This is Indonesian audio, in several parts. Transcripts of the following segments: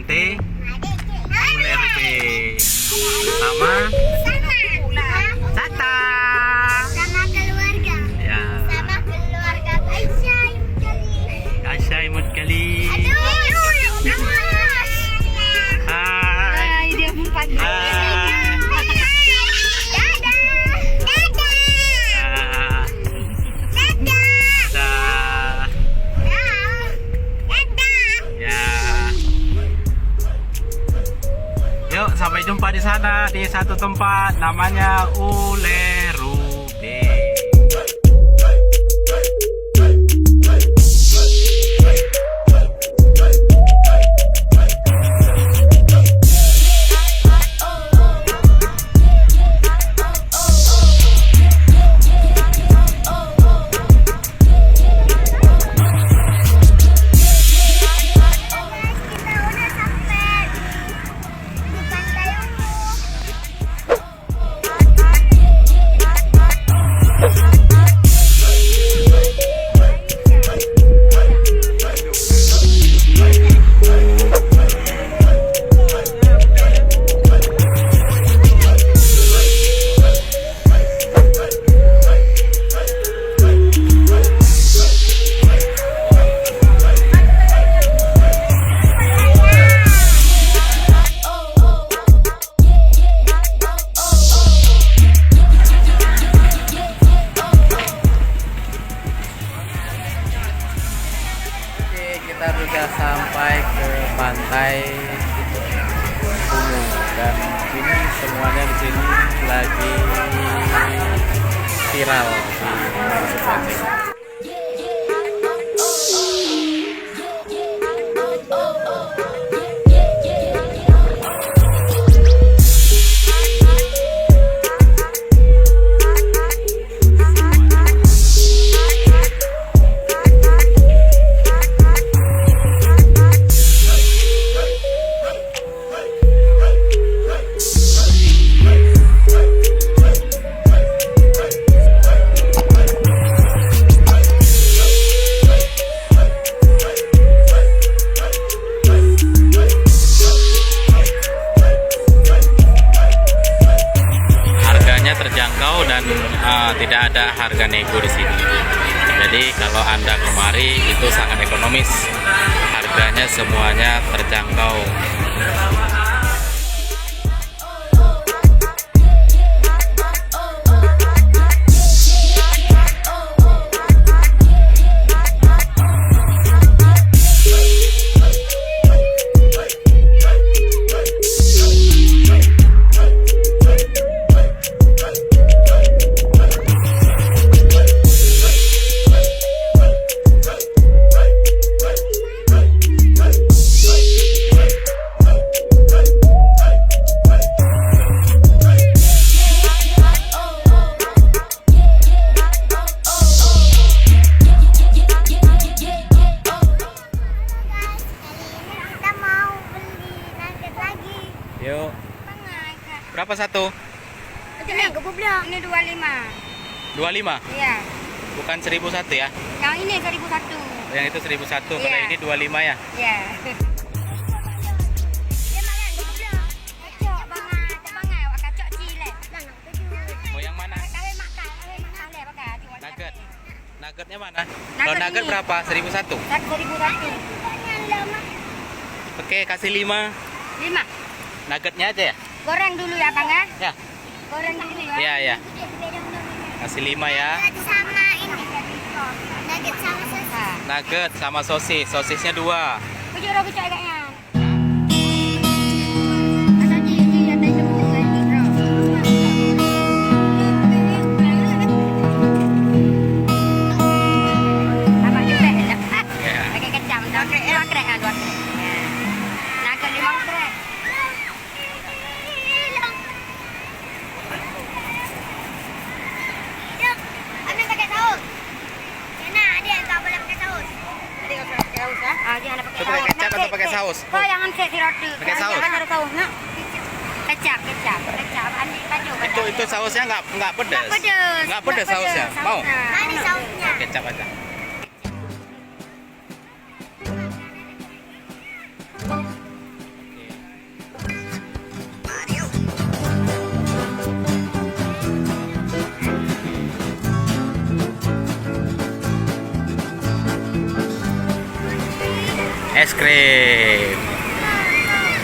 sate uler B. Sama Sata. Sama keluarga. Ya. Sama keluarga Aisyah Imut Kali. Aisyah Imut Kali. Aduh. Hai. Dia empat. Hai. Yuk, sampai jumpa di sana di satu tempat namanya Ulerube. Kita sudah sampai ke pantai Bungu dan ini semuanya di sini lagi viral di media sosial. Terjangkau dan tidak ada harga nego di sini. Jadi kalau Anda kemari itu sangat ekonomis. Harganya semuanya terjangkau. Yuk. Berapa satu? Ini aku bilang. Ini 25. 25? Iya. Bukan 1001 ya? Yang ini 1001. Yang itu 1001, Iya. kalau ini 25 ya? Iya. Mau yang mana? Nugget. Nuggetnya mana? Kalau nugget ini. berapa? 1001? 1001. Oke, kasih 5. 5. Nuggetnya aja ya? Goreng dulu ya, Bang ya? Ya. Goreng dulu ya. Iya, ya. Kasih 5 ya. Nugget sama ini. Nugget sama sosis. Nugget sama sosis. Sosisnya 2. Kecil kayaknya. Itu pakai kecap atau pakai saus? Oh, jangan kayak roti. Pakai saus? Jangan ada saus, nak. Kecap. Andi baju. Itu sausnya nggak pedas. Nggak pedas sausnya. Mau? Ini sausnya. Kecap aja. Es krim.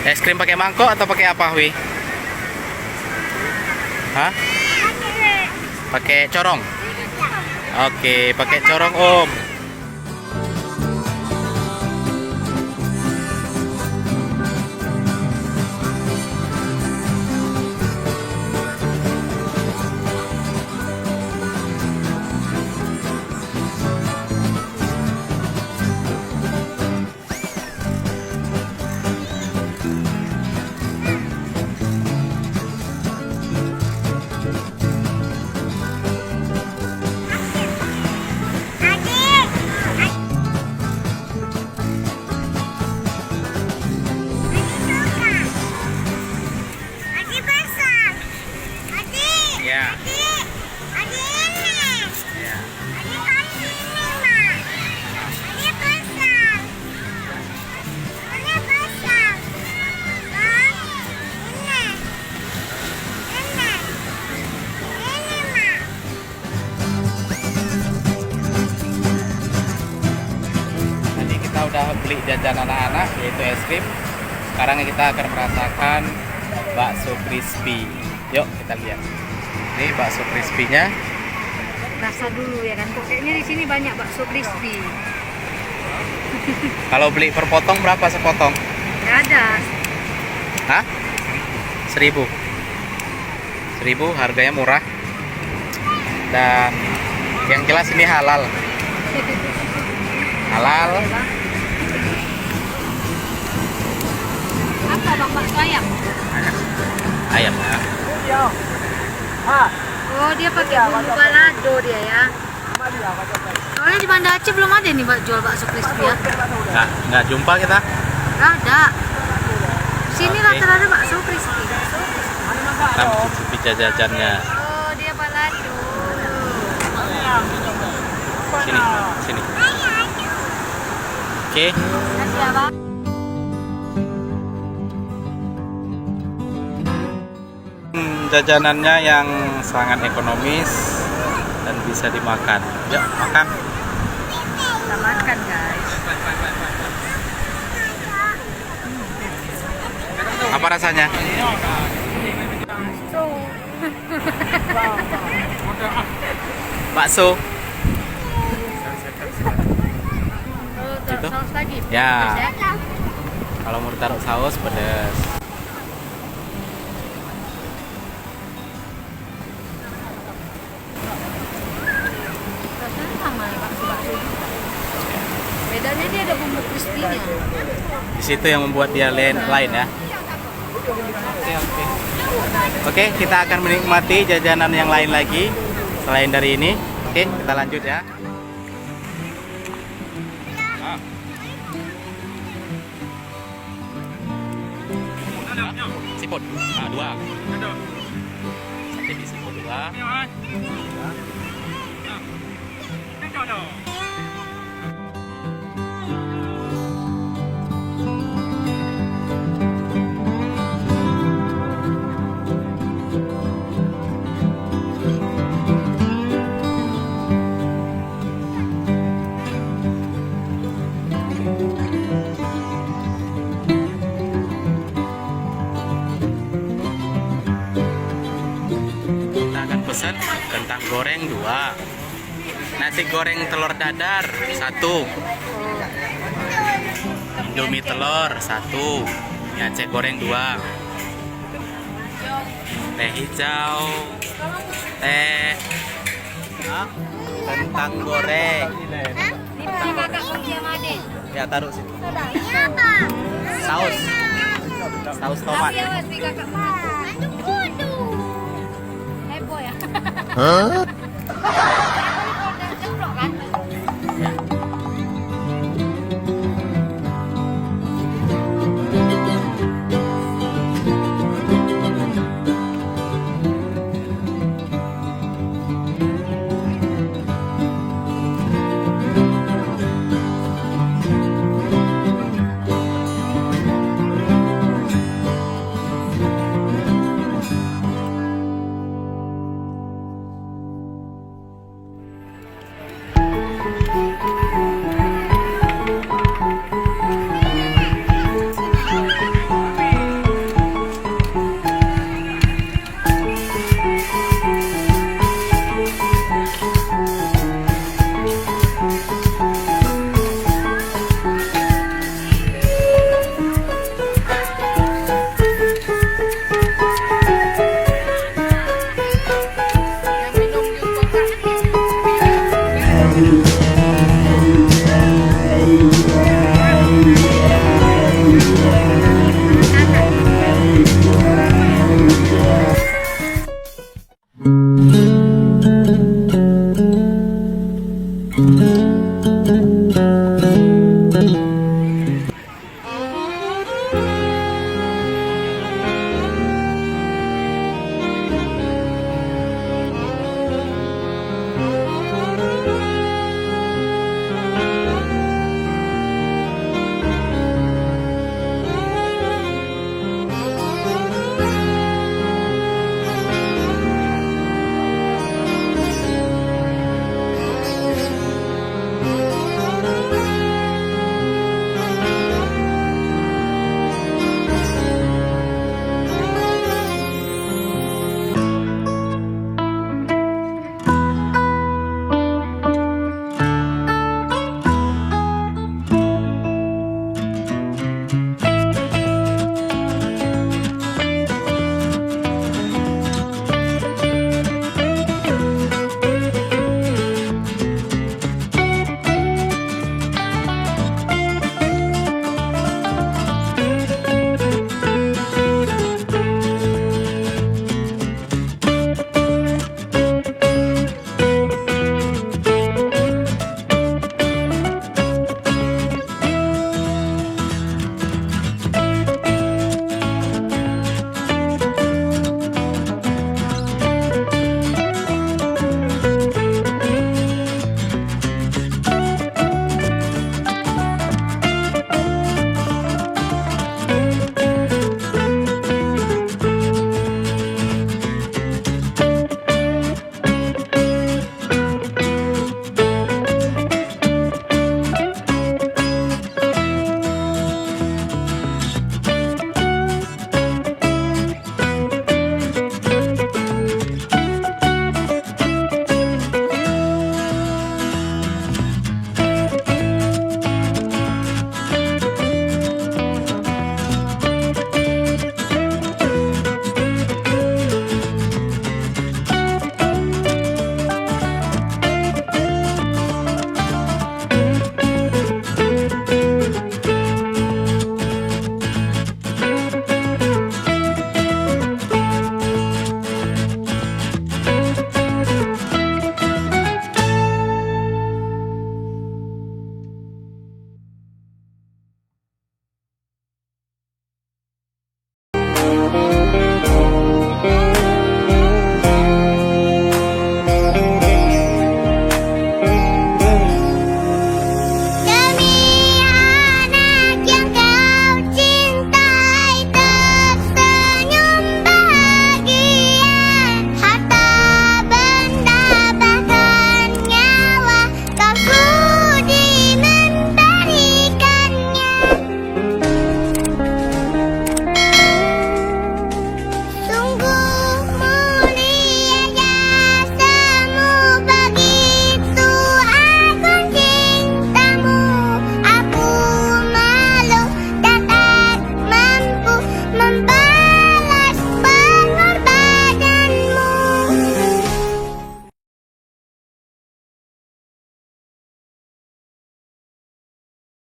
Es krim pakai mangkok atau pakai apa, Wi? Hah? Pakai corong? Oke, pakai corong, Om. Ya. Ya. Tadi kita udah beli jajan anak-anak yaitu es krim. Sekarang kita akan merasakan bakso crispy. Yuk kita lihat. Ini bakso crispy-nya. Rasa dulu ya kan. Pokoknya di sini banyak bakso crispy. Kalau beli per potong berapa sepotong? Nggak ada. Hah? 1.000. 1.000 harganya murah. Dan yang jelas ini halal. Halal. Apa bang bakso ayam? Ayam ya. Oh dia pakai bumbu balado dia ya. Soalnya di Banda Aceh belum ada nih jual bakso crispy ya. Nggak jumpa kita. Nggak ada. Sini Oke. rata-rata bakso crispy. Kita mencicipi jajannya. Oh dia balado. Sini, sini. Oke. Nanti ya bang. Jajanannya yang sangat ekonomis dan bisa dimakan. Yuk makan. Kita makan guys. Apa rasanya? Bakso. Oh, Gitu? saus lagi. Ya. Pedas ya? Kalau mau taruh saus pedas. Rasanya sama ya bakso-bakso juga. Bedanya dia ada bumbu crispy-nya. Di situ yang membuat dia lain ya. Oke, kita akan menikmati jajanan yang lain lagi selain dari ini. Oke, kita lanjut ya. Siput, dua. Sate di siput dua. Kita akan pesan kentang goreng 2, nasi goreng telur dadar 1, indomie telur 1, mie Aceh goreng 2, teh hijau, teh, kentang goreng. Ini kakak pergi sama adik. Ya taruh situ. Ini apa? Saus, saus tomat. Tapi awas nih kakak. Aduh, heboh ya. Huh?